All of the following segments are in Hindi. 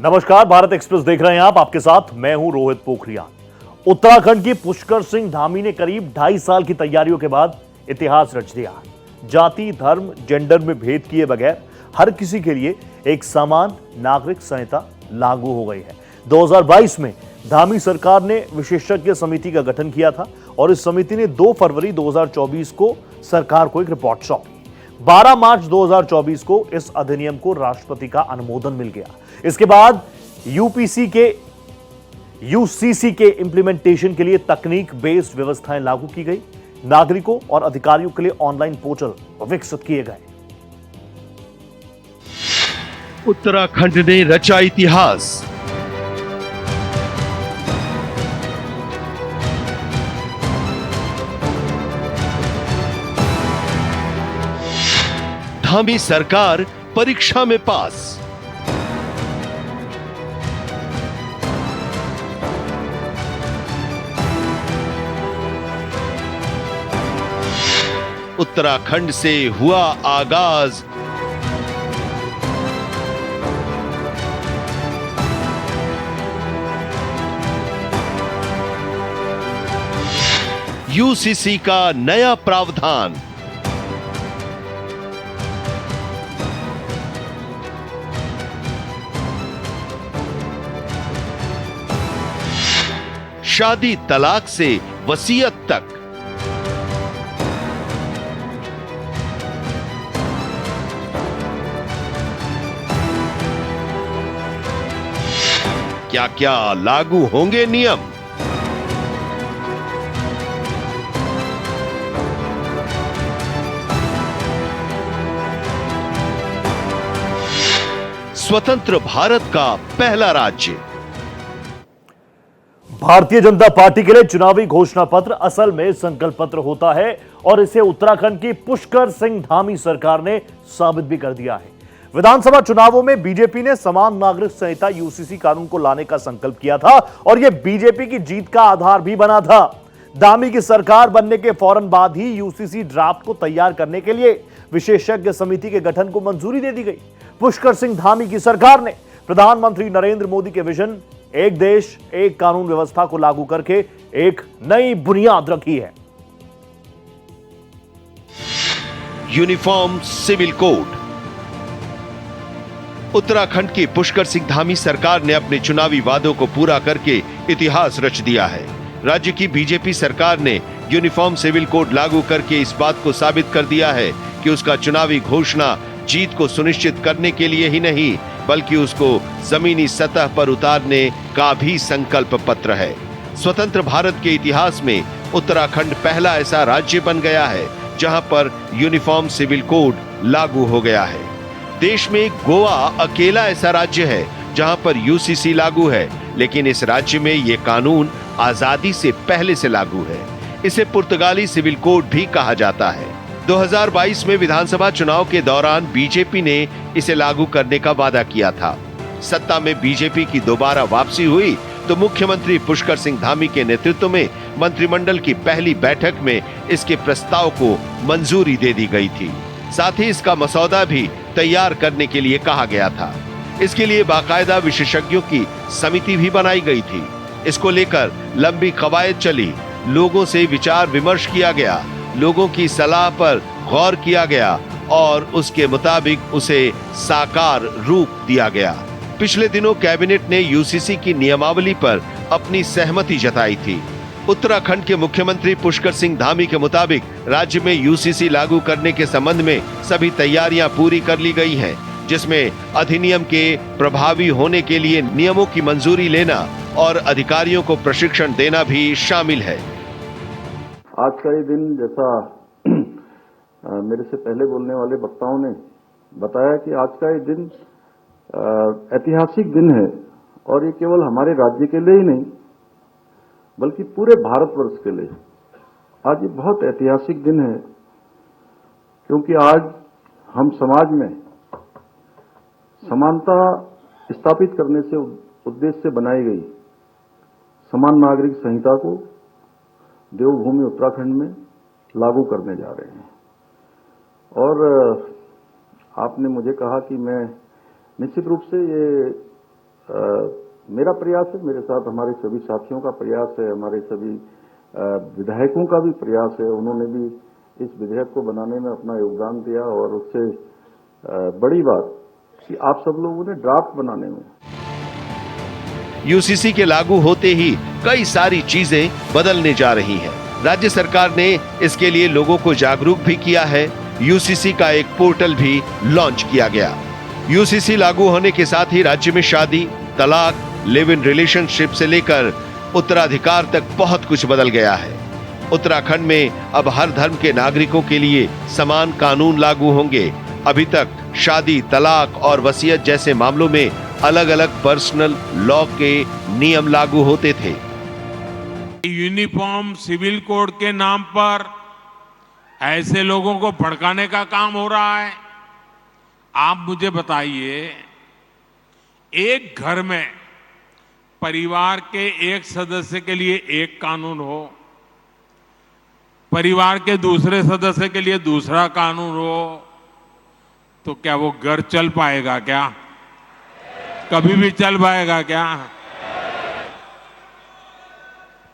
नमस्कार, भारत एक्सप्रेस देख रहे हैं आप। आपके साथ मैं हूं रोहित पोखरियाल। उत्तराखंड की पुष्कर सिंह धामी ने करीब 2.5 साल की तैयारियों के बाद इतिहास रच दिया। जाति, धर्म, जेंडर में भेद किए बगैर हर किसी के लिए एक समान नागरिक संहिता लागू हो गई है। 2022 में धामी सरकार ने विशेषज्ञ समिति का गठन किया था और इस समिति ने 2 फरवरी 2024 को सरकार को एक रिपोर्ट सौंपी। 12 मार्च 2024 को इस अधिनियम को राष्ट्रपति का अनुमोदन मिल गया। इसके बाद यूसीसी के इंप्लीमेंटेशन के लिए तकनीक बेस्ड व्यवस्थाएं लागू की गई। नागरिकों और अधिकारियों के लिए ऑनलाइन पोर्टल विकसित किए गए। उत्तराखंड ने रचा इतिहास। धामी सरकार परीक्षा में पास। उत्तराखंड से हुआ आगाज। यूसीसी का नया प्रावधान। शादी तलाक से वसीयत तक। क्या क्या लागू होंगे नियम? स्वतंत्र भारत का पहला राज्य। भारतीय जनता पार्टी के लिए चुनावी घोषणा पत्र असल में संकल्प पत्र होता है और इसे उत्तराखंड की पुष्कर सिंह धामी सरकार ने साबित भी कर दिया है। विधानसभा चुनावों में बीजेपी ने समान नागरिक संहिता यूसीसी कानून को लाने का संकल्प किया था और यह बीजेपी की जीत का आधार भी बना था। धामी की सरकार बनने के फौरन बाद ही यूसीसी ड्राफ्ट को तैयार करने के लिए विशेषज्ञ समिति के गठन को मंजूरी दे दी गई। पुष्कर सिंह धामी की सरकार ने प्रधानमंत्री नरेंद्र मोदी के विजन एक देश एक कानून व्यवस्था को लागू करके एक नई बुनियाद रखी है। Uniform civil code. उत्तराखंड की पुष्कर सिंह धामी सरकार ने अपने चुनावी वादों को पूरा करके इतिहास रच दिया है। राज्य की बीजेपी सरकार ने यूनिफॉर्म सिविल कोड लागू करके इस बात को साबित कर दिया है कि उसका चुनावी घोषणा जीत को सुनिश्चित करने के लिए ही नहीं बल्कि उसको जमीनी सतह पर उतारने का भी संकल्प पत्र है। स्वतंत्र भारत के इतिहास में उत्तराखंड पहला ऐसा राज्य बन गया है जहां पर यूनिफॉर्म सिविल कोड लागू हो गया है। देश में गोवा अकेला ऐसा राज्य है जहां पर यूसीसी लागू है, लेकिन इस राज्य में यह कानून आजादी से पहले से लागू है। इसे पुर्तगाली सिविल कोड भी कहा जाता है। 2022 में विधानसभा चुनाव के दौरान बीजेपी ने इसे लागू करने का वादा किया था। सत्ता में बीजेपी की दोबारा वापसी हुई तो मुख्यमंत्री पुष्कर सिंह धामी के नेतृत्व में मंत्रिमंडल की पहली बैठक में इसके प्रस्ताव को मंजूरी दे दी गई थी। साथ ही इसका मसौदा भी तैयार करने के लिए कहा गया था। इसके लिए बाकायदा विशेषज्ञों की समिति भी बनाई गई थी। इसको लेकर लंबी कवायद चली, लोगों से विचार विमर्श किया गया, लोगों की सलाह पर गौर किया गया और उसके मुताबिक उसे साकार रूप दिया गया। पिछले दिनों कैबिनेट ने यूसीसी की नियमावली पर अपनी सहमति जताई थी। उत्तराखंड के मुख्यमंत्री पुष्कर सिंह धामी के मुताबिक राज्य में यूसीसी लागू करने के संबंध में सभी तैयारियां पूरी कर ली गई हैं, जिसमें अधिनियम के प्रभावी होने के लिए नियमों की मंजूरी लेना और अधिकारियों को प्रशिक्षण देना भी शामिल है। आज का ये दिन, जैसा मेरे से पहले बोलने वाले वक्ताओं ने बताया कि आज का ये दिन ऐतिहासिक दिन है और ये केवल हमारे राज्य के लिए ही नहीं बल्कि पूरे भारतवर्ष के लिए आज ये बहुत ऐतिहासिक दिन है, क्योंकि आज हम समाज में समानता स्थापित करने से उद्देश्य से बनाई गई समान नागरिक संहिता को देवभूमि उत्तराखंड में लागू करने जा रहे हैं। और आपने मुझे कहा कि मैं निश्चित रूप से ये मेरा प्रयास है, मेरे साथ हमारे सभी साथियों का प्रयास है, हमारे सभी विधायकों का भी प्रयास है। उन्होंने भी इस विधेयक को बनाने में अपना योगदान दिया और उससे बड़ी बात कि आप सब लोगों ने ड्राफ्ट बनाने में। यूसीसी के लागू होते ही कई सारी चीजें बदलने जा रही हैं। राज्य सरकार ने इसके लिए लोगों को जागरूक भी किया है। यूसीसी का एक पोर्टल भी लॉन्च किया गया। यूसीसी लागू होने के साथ ही राज्य में शादी, तलाक, लिव इन रिलेशनशिप से लेकर उत्तराधिकार तक बहुत कुछ बदल गया है। उत्तराखंड में अब हर धर्म के नागरिकों के लिए समान कानून लागू होंगे। अभी तक शादी, तलाक और वसीयत जैसे मामलों में अलग अलग पर्सनल लॉ के नियम लागू होते थे। यूनिफॉर्म सिविल कोड के नाम पर ऐसे लोगों को भड़काने का काम हो रहा है। आप मुझे बताइए, एक घर में परिवार के एक सदस्य के लिए एक कानून हो, परिवार के दूसरे सदस्य के लिए दूसरा कानून हो, तो क्या वो घर चल पाएगा? क्या कभी भी चल पाएगा क्या?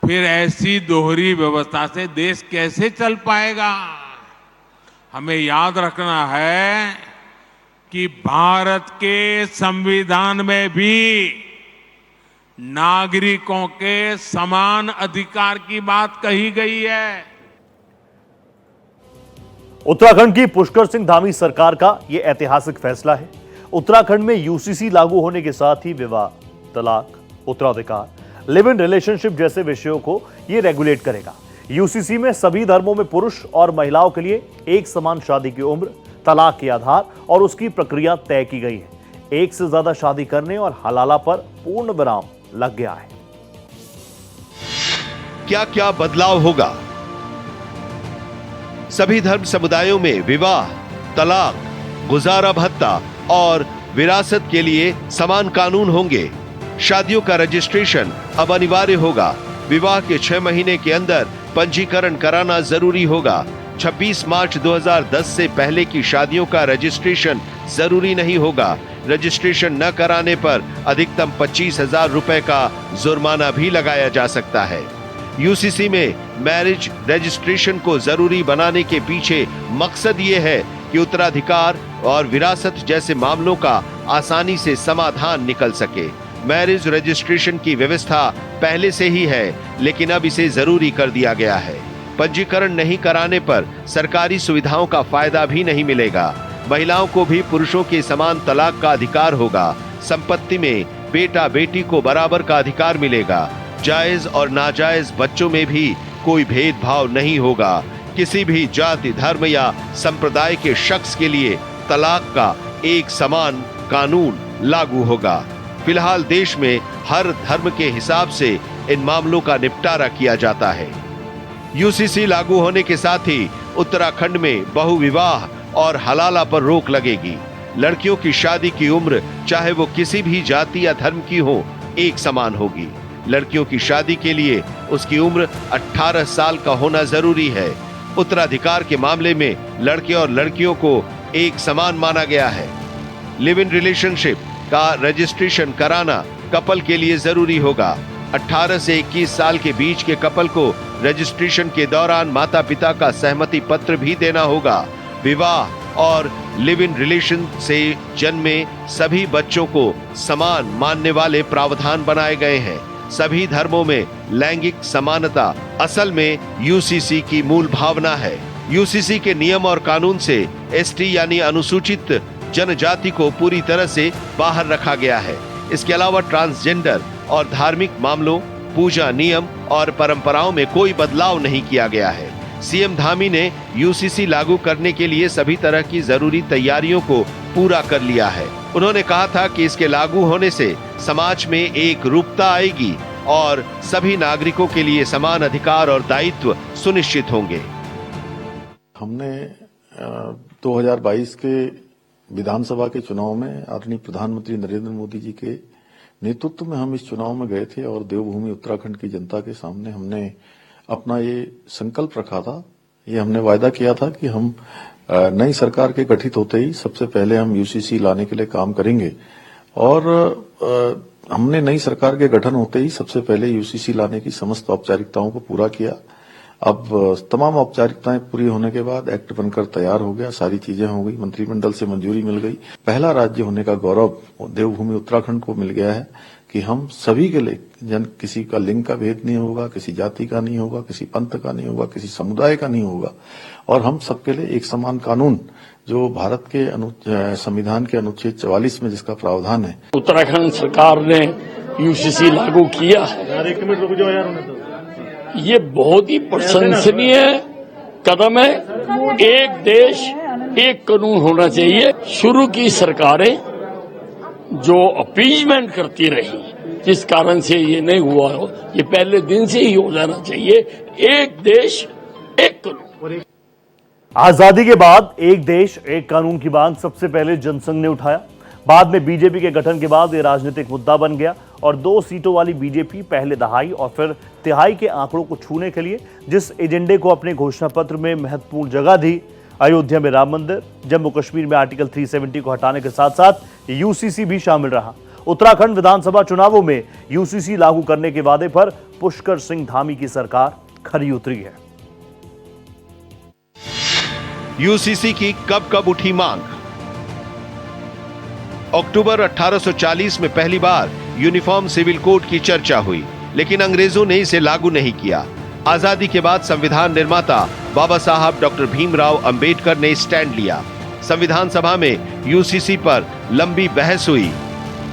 फिर ऐसी दोहरी व्यवस्था से देश कैसे चल पाएगा? हमें याद रखना है कि भारत के संविधान में भी नागरिकों के समान अधिकार की बात कही गई है। उत्तराखंड की पुष्कर सिंह धामी सरकार का यह ऐतिहासिक फैसला है। उत्तराखंड में यूसीसी लागू होने के साथ ही विवाह, तलाक, उत्तराधिकार, लिव इन रिलेशनशिप जैसे विषयों को यह रेगुलेट करेगा। यूसीसी में सभी धर्मों में पुरुष और महिलाओं के लिए एक समान शादी की उम्र, तलाक के आधार और उसकी प्रक्रिया तय की गई है। एक से ज्यादा शादी करने और हलाला पर पूर्ण विराम लग गया है। क्या क्या बदलाव होगा? सभी धर्म समुदायों में विवाह, तलाक, गुजारा भत्ता और विरासत के लिए समान कानून होंगे। शादियों का रजिस्ट्रेशन अब अनिवार्य होगा। विवाह के 6 महीने के अंदर पंजीकरण कराना जरूरी होगा। 26 मार्च 2010 से पहले की शादियों का रजिस्ट्रेशन जरूरी नहीं होगा। रजिस्ट्रेशन न कराने पर अधिकतम 25,000 रुपए का जुर्माना भी लगाया जा सकता है। यूसीसी में मैरिज रजिस्ट्रेशन को जरूरी बनाने के पीछे मकसद ये है कि उत्तराधिकार और विरासत जैसे मामलों का आसानी से समाधान निकल सके। मैरिज रजिस्ट्रेशन की व्यवस्था पहले से ही है, लेकिन अब इसे जरूरी कर दिया गया है। पंजीकरण नहीं कराने पर सरकारी सुविधाओं का फायदा भी नहीं मिलेगा। महिलाओं को भी पुरुषों के समान तलाक का अधिकार होगा। संपत्ति में बेटा बेटी को बराबर का अधिकार मिलेगा। जायज और नाजायज बच्चों में भी कोई भेदभाव नहीं होगा। किसी भी जाति, धर्म या संप्रदाय के शख्स के लिए तलाक का एक समान कानून लागू होगा। फिलहाल देश में हर धर्म के हिसाब से इन मामलों का निपटारा किया जाता है। यूसीसी लागू होने के साथ ही उत्तराखंड में बहुविवाह और हलाला पर रोक लगेगी। लड़कियों की शादी की उम्र चाहे वो किसी भी जाति या धर्म की हो, एक समान होगी। लड़कियों की शादी के लिए उसकी उम्र 18 साल का होना जरूरी है। उत्तराधिकार के मामले में लड़के और लड़कियों को एक समान माना गया है। लिव इन रिलेशनशिप का रजिस्ट्रेशन कराना कपल के लिए जरूरी होगा। 18 से 21 साल के बीच के कपल को रजिस्ट्रेशन के दौरान माता पिता का सहमति पत्र भी देना होगा। विवाह और लिव इन रिलेशन से जन्मे सभी बच्चों को समान मानने वाले प्रावधान बनाए गए हैं। सभी धर्मों में लैंगिक समानता असल में यूसीसी की मूल भावना है। यूसीसी के नियम और कानून से एसटी यानी अनुसूचित जनजाति को पूरी तरह से बाहर रखा गया है। इसके अलावा ट्रांसजेंडर और धार्मिक मामलों, पूजा नियम और परंपराओं में कोई बदलाव नहीं किया गया है। सीएम धामी ने यूसीसी लागू करने के लिए सभी तरह की जरूरी तैयारियों को पूरा कर लिया है। उन्होंने कहा था कि इसके लागू होने से समाज में एक रूपता आएगी और सभी नागरिकों के लिए समान अधिकार और दायित्व सुनिश्चित होंगे। हमने 2022 के विधानसभा के चुनाव में आदरणीय प्रधानमंत्री नरेंद्र मोदी जी के नेतृत्व में हम इस चुनाव में गए थे और देवभूमि उत्तराखंड की जनता के सामने हमने अपना ये संकल्प रखा था, ये हमने वायदा किया था कि हम नई सरकार के गठित होते ही सबसे पहले हम यूसीसी लाने के लिए काम करेंगे। और हमने नई सरकार के गठन होते ही सबसे पहले यूसीसी लाने की समस्त औपचारिकताओं को पूरा किया। अब तमाम औपचारिकताएं पूरी होने के बाद एक्ट बनकर तैयार हो गया, सारी चीजें हो गई, मंत्रिमंडल से मंजूरी मिल गई। पहला राज्य होने का गौरव देवभूमि उत्तराखंड को मिल गया है कि हम सभी के लिए किसी का लिंग का भेद नहीं होगा, किसी जाति का नहीं होगा, किसी पंथ का नहीं होगा, किसी समुदाय का नहीं होगा, और हम सबके लिए एक समान कानून जो भारत के संविधान के अनुच्छेद 44 में जिसका प्रावधान है। उत्तराखंड सरकार ने यूसीसी लागू किया है, ये बहुत ही प्रशंसनीय कदम है। एक देश एक कानून होना चाहिए। शुरू की सरकारें जो अपीजमेंट करती रही, जिस कारण से ये नहीं हुआ हो, ये पहले दिन से ही हो जाना चाहिए। एक देश एक कानून। आजादी के बाद एक देश एक कानून की बात सबसे पहले जनसंघ ने उठाया। बाद में बीजेपी के गठन के बाद यह राजनीतिक मुद्दा बन गया और 2 सीटों वाली बीजेपी पहले दहाई और फिर तिहाई के आंकड़ों को छूने के लिए जिस एजेंडे को अपने घोषणा पत्र में महत्वपूर्ण जगह दी, अयोध्या में राम मंदिर, जम्मू कश्मीर में आर्टिकल 370 को हटाने के साथ साथ यूसीसी भी शामिल रहा। उत्तराखंड विधानसभा चुनावों में यूसीसी लागू करने के वादे पर पुष्कर सिंह धामी की सरकार खरी उतरी है। यूसीसी की कब कब उठी मांग। अक्टूबर 1840 में पहली बार यूनिफॉर्म सिविल कोड की चर्चा हुई, लेकिन अंग्रेजों ने इसे लागू नहीं किया। आजादी के बाद संविधान निर्माता बाबा साहब डॉक्टर भीमराव अंबेडकर ने स्टैंड लिया। संविधान सभा में यूसीसी पर लंबी बहस हुई।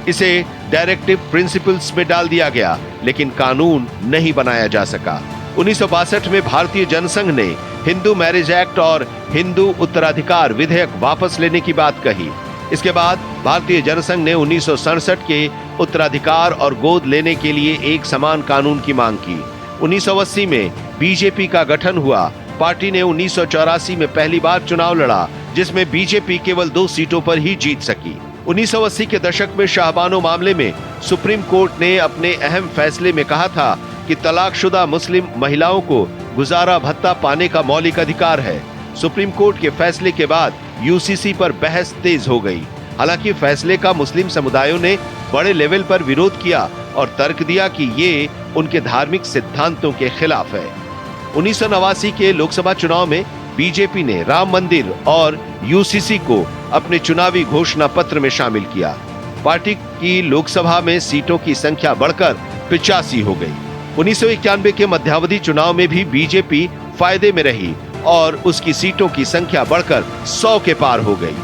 इसे डायरेक्टिव प्रिंसिपल्स में डाल दिया गया, लेकिन कानून नहीं बनाया जा सका। 1962 में भारतीय जनसंघ ने हिंदू मैरिज एक्ट और हिंदू उत्तराधिकार विधेयक वापस लेने की बात कही। इसके बाद भारतीय जनसंघ ने 1967 के उत्तराधिकार और गोद लेने के लिए एक समान कानून की मांग की। 1980 में बीजेपी का गठन हुआ। पार्टी ने 1984 में पहली बार चुनाव लड़ा, जिसमें बीजेपी केवल 2 सीटों पर ही जीत सकी। 1980 के दशक में शाहबानो मामले में सुप्रीम कोर्ट ने अपने अहम फैसले में कहा था कि तलाकशुदा मुस्लिम महिलाओं को गुजारा भत्ता पाने का मौलिक अधिकार है। सुप्रीम कोर्ट के फैसले के बाद यूसीसी पर बहस तेज हो गई। हालांकि फैसले का मुस्लिम समुदायों ने बड़े लेवल पर विरोध किया और तर्क दिया कि ये उनके धार्मिक सिद्धांतों के खिलाफ है। 1989 के लोकसभा चुनाव में बीजेपी ने राम मंदिर और यूसीसी को अपने चुनावी घोषणा पत्र में शामिल किया। पार्टी की लोकसभा में सीटों की संख्या बढ़कर 85 हो गई। 1991 के मध्यावधि चुनाव में भी बीजेपी फायदे में रही और उसकी सीटों की संख्या बढ़कर 100 के पार हो गई।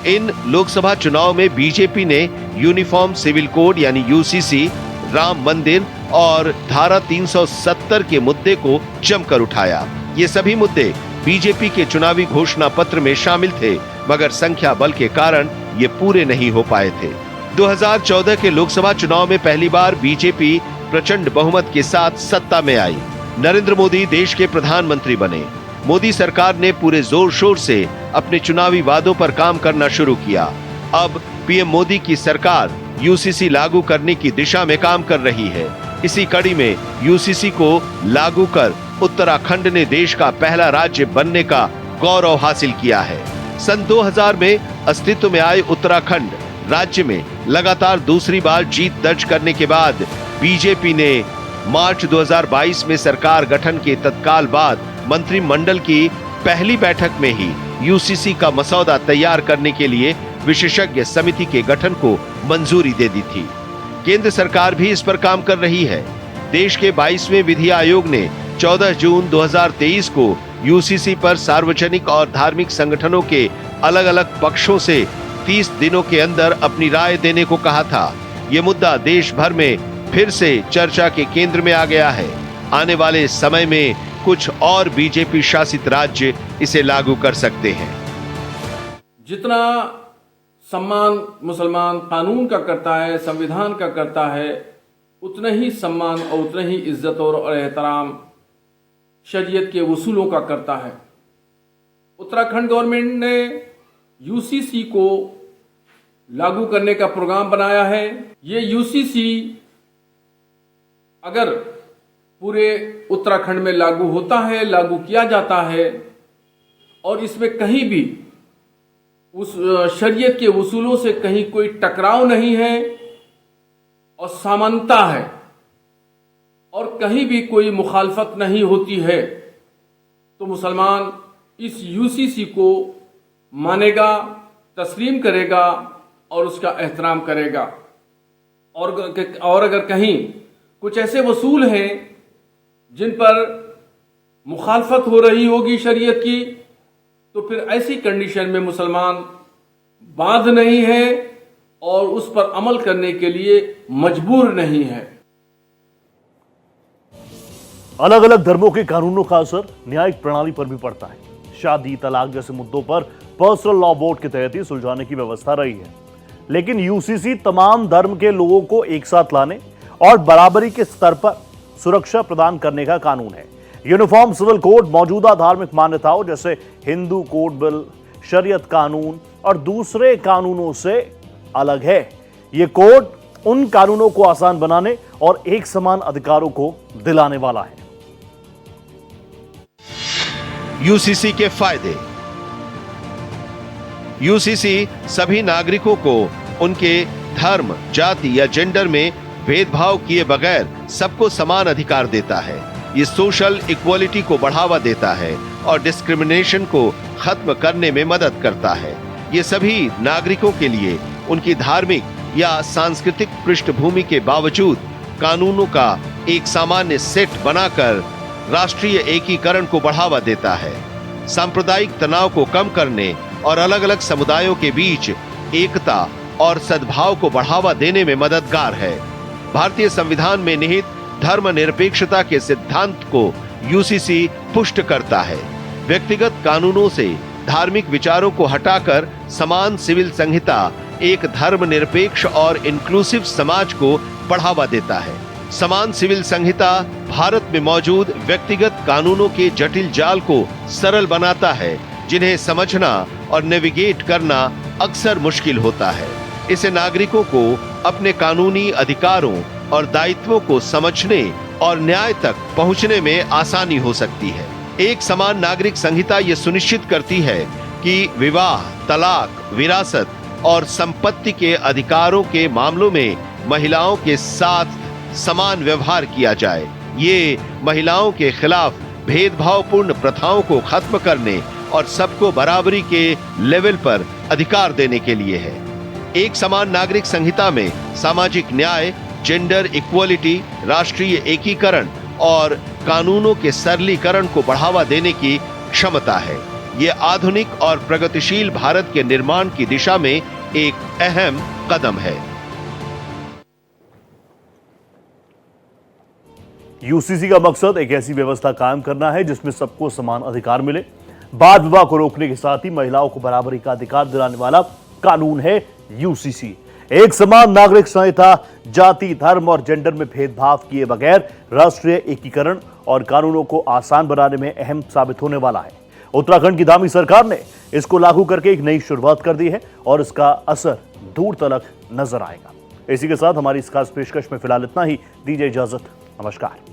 इन लोकसभा चुनाव में बीजेपी ने यूनिफॉर्म सिविल कोड यानी यूसीसी, राम मंदिर और धारा 370 के मुद्दे को जमकर उठाया। ये सभी मुद्दे बीजेपी के चुनावी घोषणा पत्र में शामिल थे, मगर संख्या बल के कारण ये पूरे नहीं हो पाए थे। 2014 के लोकसभा चुनाव में पहली बार बीजेपी प्रचंड बहुमत के साथ सत्ता में आई। नरेंद्र मोदी देश के प्रधानमंत्री बने। मोदी सरकार ने पूरे जोर शोर से अपने चुनावी वादों पर काम करना शुरू किया। अब पीएम मोदी की सरकार यूसीसी लागू करने की दिशा में काम कर रही है। इसी कड़ी में यूसीसी को लागू कर उत्तराखंड ने देश का पहला राज्य बनने का गौरव हासिल किया है। सन 2000 में अस्तित्व में आए उत्तराखंड राज्य में लगातार दूसरी बार जीत दर्ज करने के बाद बीजेपी ने मार्च 2022 में सरकार गठन के तत्काल बाद मंत्रिमंडल की पहली बैठक में ही यूसीसी का मसौदा तैयार करने के लिए विशेषज्ञ समिति के गठन को मंजूरी दे दी थी। केंद्र सरकार भी इस पर काम कर रही है। देश के 22वें विधि आयोग ने 14 जून 2023 को यूसीसी पर सार्वजनिक और धार्मिक संगठनों के अलग अलग पक्षों से 30 दिनों के अंदर अपनी राय देने को कहा था। ये मुद्दा देश भर में फिर से चर्चा के केंद्र में आ गया है। आने वाले समय में कुछ और बीजेपी शासित राज्य इसे लागू कर सकते हैं। जितना सम्मान मुसलमान कानून का करता है, संविधान का करता है, उतना ही सम्मान और उतना ही इज्जत और एहतराम शरीयत के उसूलों का करता है। उत्तराखंड गवर्नमेंट ने यूसीसी को लागू करने का प्रोग्राम बनाया है। ये यूसीसी अगर पूरे उत्तराखंड में लागू होता है, लागू किया जाता है और इसमें कहीं भी उस शरीयत के उसूलों से कहीं कोई टकराव नहीं है और समानता है और कहीं भी कोई मुखालफत नहीं होती है, तो मुसलमान इस यूसीसी को मानेगा, तस्लीम करेगा और उसका एहतराम करेगा। और अगर कहीं कुछ ऐसे वसूल हैं जिन पर मुखालफत हो रही होगी शरीयत की, तो फिर ऐसी कंडीशन में मुसलमान बाध नहीं है और उस पर अमल करने के लिए मजबूर नहीं है। अलग अलग धर्मों के कानूनों का असर न्यायिक प्रणाली पर भी पड़ता है। शादी, तलाक जैसे मुद्दों पर पर्सनल लॉ बोर्ड के तहत ही सुलझाने की व्यवस्था रही है, लेकिन यूसीसी तमाम धर्म के लोगों को एक साथ लाने और बराबरी के स्तर पर सुरक्षा प्रदान करने का कानून है। यूनिफॉर्म सिविल कोड मौजूदा धार्मिक मान्यताओं जैसे हिंदू कोड बिल, शरीयत कानून और दूसरे कानूनों से अलग है। यह कोड उन कानूनों को आसान बनाने और एक समान अधिकारों को दिलाने वाला है। यूसीसी के फायदे। यूसीसी सभी नागरिकों को उनके धर्म, जाति या जेंडर में भेदभाव किए बगैर सबको समान अधिकार देता है। ये सोशल इक्वालिटी को बढ़ावा देता है और डिस्क्रिमिनेशन को खत्म करने में मदद करता है। ये सभी नागरिकों के लिए उनकी धार्मिक या सांस्कृतिक पृष्ठभूमि के बावजूद कानूनों का एक सामान्य सेट बनाकर राष्ट्रीय एकीकरण को बढ़ावा देता है। सांप्रदायिक तनाव को कम करने और अलग अलग समुदायों के बीच एकता और सद्भाव को बढ़ावा देने में मददगार है। भारतीय संविधान में निहित धर्मनिरपेक्षता के सिद्धांत को यूसीसी पुष्ट करता है। व्यक्तिगत कानूनों से धार्मिक विचारों को हटाकर समान सिविल संहिता एक धर्मनिरपेक्ष और इंक्लूसिव समाज को बढ़ावा देता है। समान सिविल संहिता भारत में मौजूद व्यक्तिगत कानूनों के जटिल जाल को सरल बनाता है, जिन्हें समझना और नेविगेट करना अक्सर मुश्किल होता है। इसे नागरिकों को अपने कानूनी अधिकारों और दायित्वों को समझने और न्याय तक पहुंचने में आसानी हो सकती है। एक समान नागरिक संहिता ये सुनिश्चित करती है कि विवाह, तलाक, विरासत और संपत्ति के अधिकारों के मामलों में महिलाओं के साथ समान व्यवहार किया जाए। ये महिलाओं के खिलाफ भेदभावपूर्ण प्रथाओं को खत्म करने और सबको बराबरी के लेवल पर अधिकार देने के लिए है। एक समान नागरिक संहिता में सामाजिक न्याय, जेंडर इक्वालिटी, राष्ट्रीय एकीकरण और कानूनों के सरलीकरण को बढ़ावा देने की क्षमता है। ये आधुनिक और प्रगतिशील भारत के निर्माण की दिशा में एक अहम कदम है। यूसीसी का मकसद एक ऐसी व्यवस्था कायम करना है जिसमें सबको समान अधिकार मिले। बाल विवाह को रोकने के साथ ही महिलाओं को बराबरी का अधिकार दिलाने वाला कानून है यूसीसी। एक समान नागरिक संहिता जाति, धर्म और जेंडर में भेदभाव किए बगैर राष्ट्रीय एकीकरण और कानूनों को आसान बनाने में अहम साबित होने वाला है। उत्तराखंड की धामी सरकार ने इसको लागू करके एक नई शुरुआत कर दी है और इसका असर दूर तलक नजर आएगा। इसी के साथ हमारी इस खास पेशकश में फिलहाल इतना ही। दीजिए इजाजत, नमस्कार।